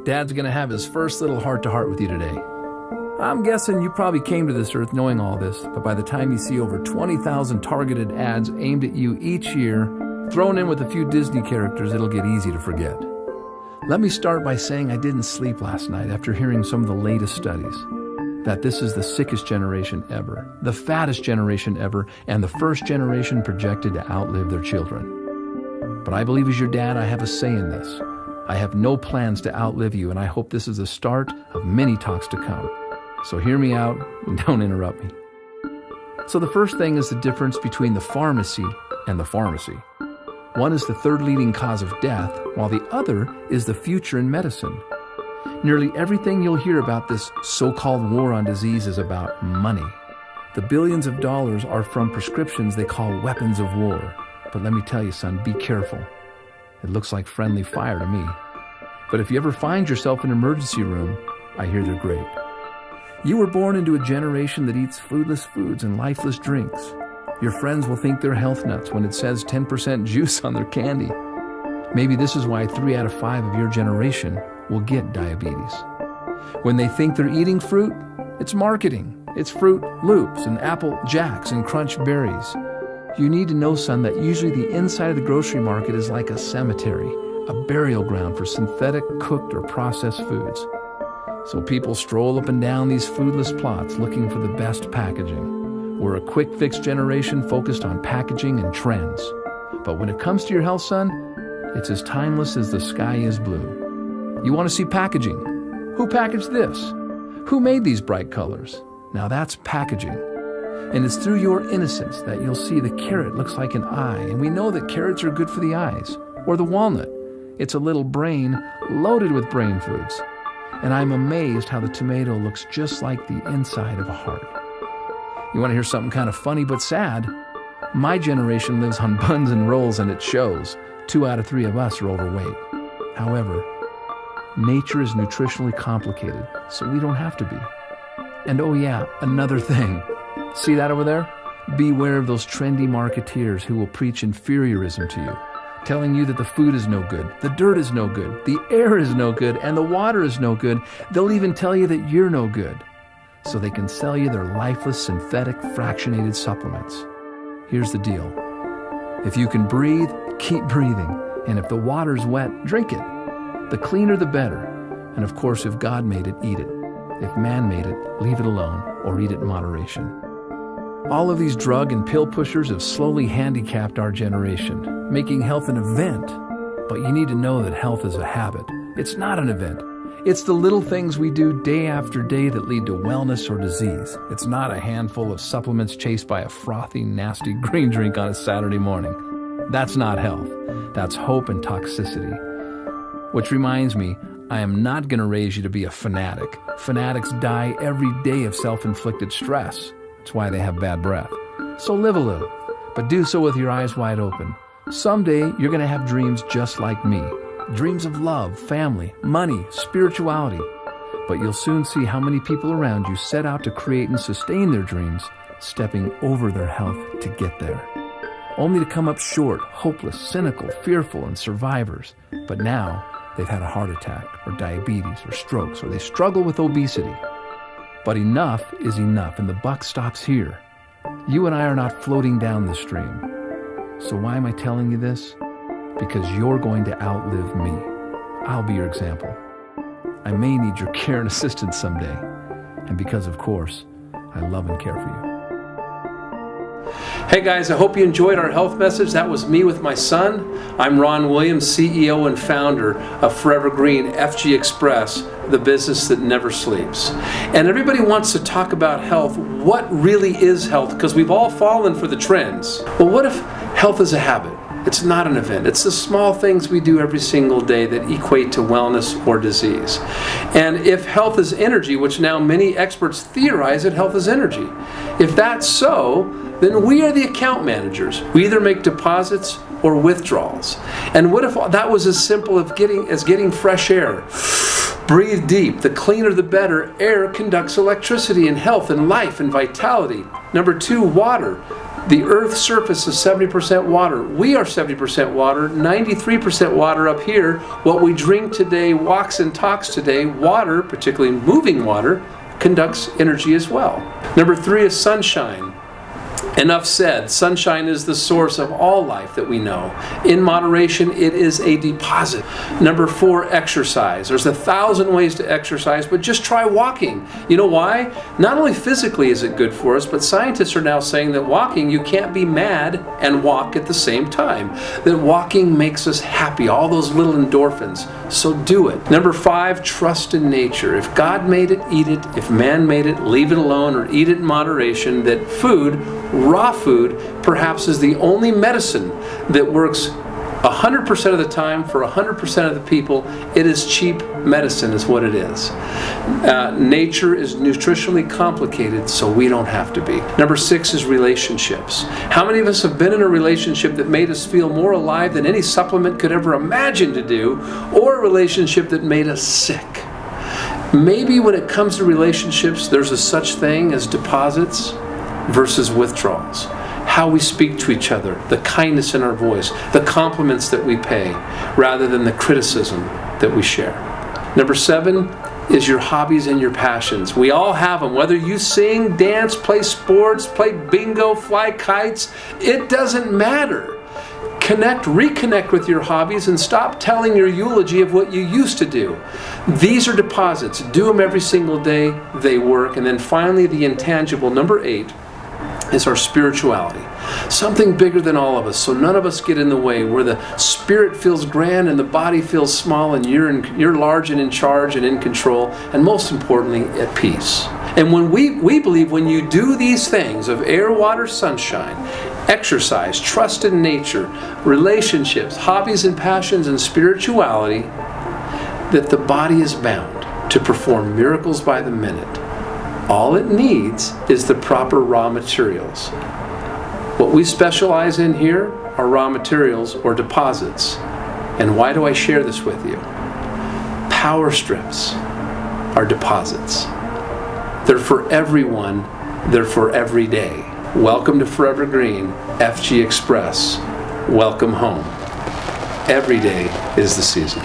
Dad's going to have his first little heart-to-heart with you today. I'm guessing you probably came to this earth knowing all this, but by the time you see over 20,000 targeted ads aimed at you each year, thrown in with a few Disney characters, it'll get easy to forget. Let me start by saying I didn't sleep last night after hearing some of the latest studies. That this is the sickest generation ever, the fattest generation ever, and the first generation projected to outlive their children. But I believe as your dad, I have a say in this. I have no plans to outlive you, and I hope this is the start of many talks to come. So hear me out and don't interrupt me. So the first thing is the difference between the pharmacy and the pharmacy. One is the third leading cause of death, while the other is the future in medicine. Nearly everything you'll hear about this so-called war on disease is about money. The billions of dollars are from prescriptions they call weapons of war. But let me tell you, son, be careful. It looks like friendly fire to me. But if you ever find yourself in an emergency room, I hear they're great. You were born into a generation that eats foodless foods and lifeless drinks. Your friends will think they're health nuts when it says 10% juice on their candy. Maybe this is why 3 out of 5 of your generation will get diabetes. When they think they're eating fruit, it's marketing. It's Fruit Loops and Apple Jacks and Crunch Berries. You need to know, son, that usually the inside of the grocery market is like a cemetery, a burial ground for synthetic, cooked, or processed foods. So people stroll up and down these foodless plots looking for the best packaging. We're a quick-fix generation focused on packaging and trends. But when it comes to your health, son, it's as timeless as the sky is blue. You want to see packaging? Who packaged this? Who made these bright colors? Now that's packaging. And it's through your innocence that you'll see the carrot looks like an eye, and we know that carrots are good for the eyes. Or the walnut. It's a little brain loaded with brain foods. And I'm amazed how the tomato looks just like the inside of a heart. You want to hear something kind of funny but sad? My generation lives on buns and rolls, and it shows. 2 out of 3 of us are overweight. However, nature is nutritionally complicated, so we don't have to be. And oh yeah, another thing. See that over there? Beware of those trendy marketeers who will preach inferiorism to you, telling you that the food is no good, the dirt is no good, the air is no good, and the water is no good. They'll even tell you that you're no good, so they can sell you their lifeless, synthetic, fractionated supplements. Here's the deal. If you can breathe, keep breathing. And if the water's wet, drink it. The cleaner, the better. And of course, if God made it, eat it. If man made it, leave it alone or eat it in moderation. All of these drug and pill pushers have slowly handicapped our generation, making health an event. But you need to know that health is a habit. It's not an event. It's the little things we do day after day that lead to wellness or disease. It's not a handful of supplements chased by a frothy, nasty green drink on a Saturday morning. That's not health. That's hope and toxicity. Which reminds me, I am not going to raise you to be a fanatic. Fanatics die every day of self-inflicted stress. That's why they have bad breath. So live a little, but do so with your eyes wide open. Someday, you're going to have dreams just like me. Dreams of love, family, money, spirituality. But you'll soon see how many people around you set out to create and sustain their dreams, stepping over their health to get there. Only to come up short, hopeless, cynical, fearful, and survivors. But now, they've had a heart attack, or diabetes, or strokes, or they struggle with obesity. But enough is enough, and the buck stops here. You and I are not floating down the stream. So why am I telling you this? Because you're going to outlive me. I'll be your example. I may need your care and assistance someday. And because, of course, I love and care for you. Hey guys, I hope you enjoyed our health message. That was me with my son. I'm Ron Williams, CEO and founder of Forever Green FG Express, the business that never sleeps. And everybody wants to talk about health. What really is health? Because we've all fallen for the trends. Well, what if health is a habit? It's not an event. It's the small things we do every single day that equate to wellness or disease. And if health is energy, which now many experts theorize that health is energy, if that's so, then we are the account managers. We either make deposits or withdrawals. And what if that was as simple as getting fresh air? Breathe deep. The cleaner the better. Air conducts electricity and health and life and vitality. Number 2, water. The Earth's surface is 70% water. We are 70% water, 93% water up here. What we drink today, walks and talks today, water, particularly moving water, conducts energy as well. Number 3 is sunshine. Enough said. Sunshine is the source of all life that we know. In moderation, it is a deposit. Number 4, exercise. There's 1,000 ways to exercise, but just try walking. You know why? Not only physically is it good for us, but scientists are now saying that walking, you can't be mad and walk at the same time. That walking makes us happy, all those little endorphins. So do it. Number 5, trust in nature. If God made it, eat it. If man made it, leave it alone or eat it in moderation. That food, raw food, perhaps is the only medicine that works 100% of the time for 100% of the people. It is cheap medicine is what it is. Nature is nutritionally complicated, so we don't have to be. Number 6 is relationships. How many of us have been in a relationship that made us feel more alive than any supplement could ever imagine to do, or a relationship that made us sick? Maybe when it comes to relationships, there's a such thing as deposits versus withdrawals. How we speak to each other, the kindness in our voice, the compliments that we pay, rather than the criticism that we share. Number 7 is your hobbies and your passions. We all have them. Whether you sing, dance, play sports, play bingo, fly kites, it doesn't matter. Reconnect with your hobbies and stop telling your eulogy of what you used to do. These are deposits. Do them every single day. They work. And then finally, the intangible, number 8, is our spirituality. Something bigger than all of us, so none of us get in the way, where the spirit feels grand and the body feels small, and you're large and in charge and in control, and most importantly, at peace. And when we believe when you do these things of air, water, sunshine, exercise, trust in nature, relationships, hobbies and passions, and spirituality, that the body is bound to perform miracles by the minute. All it needs is the proper raw materials. What we specialize in here are raw materials or deposits. And why do I share this with you? Power strips are deposits. They're for everyone. They're for every day. Welcome to Forever Green, FG Express. Welcome home. Every day is the season.